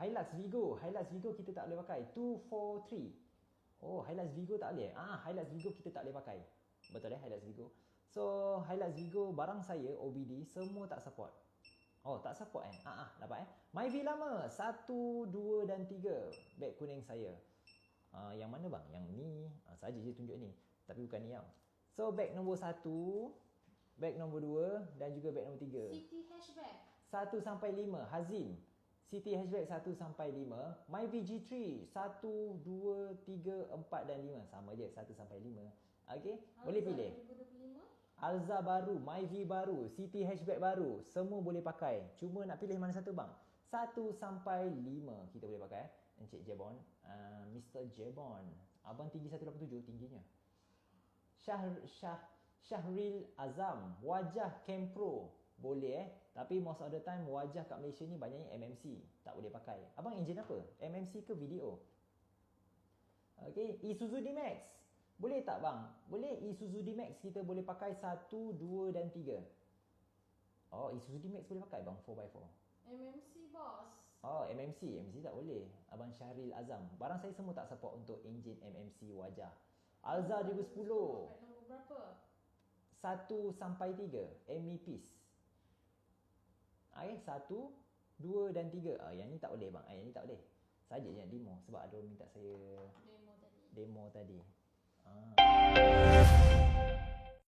Hilux Vigo kita tak boleh pakai. 243. Oh, Hilux Vigo tak boleh. Hilux Vigo kita tak boleh pakai. Betul Hilux Vigo. So, Hilux Vigo barang saya OBD semua tak support. Oh, tak support dapat Myvi lama 1, 2 dan 3. Beg kuning saya. Yang mana bang? Yang ni. Saja je tunjuk ni. Tapi bukan ni tau. So, beg nombor 1, beg nombor 2 dan juga beg nombor 3. City Hatchback 1 sampai 5 Hazim. City Hatchback 1 sampai 5. Myvi G3 1, 2, 3, 4 dan 5. Sama je 1 sampai 5. Okey, boleh pilih. 2025 Alza baru, Myvi baru, City Hatchback baru, semua boleh pakai. Cuma nak pilih mana satu bang? 1 sampai 5 kita boleh pakai. Encik Jebon, Mr. Jebon. Abang tinggi 187 tingginya. Syahril Azam, wajah Campro. Boleh tapi most of the time wajah kat Malaysia ni banyaknya MMC. Tak boleh pakai. Abang enjin apa? MMC ke video? Okey, Isuzu D-Max. Boleh tak bang? Boleh Isuzu D-Max kita boleh pakai 1, 2 dan 3. Oh, Isuzu D-Max boleh pakai bang 4x4. MMC boss. Oh, MMC tak boleh. Abang Syahril Azam. Barang saya semua tak support untuk enjin MMC wajah. Alza 2010. Nombor berapa? 1 sampai 3. MEPs. Okay, 1, 2 dan 3. Yang ni tak boleh bang. Yang ni tak boleh. Saja je demo sebab ada orang minta saya Demo tadi. demo tadi.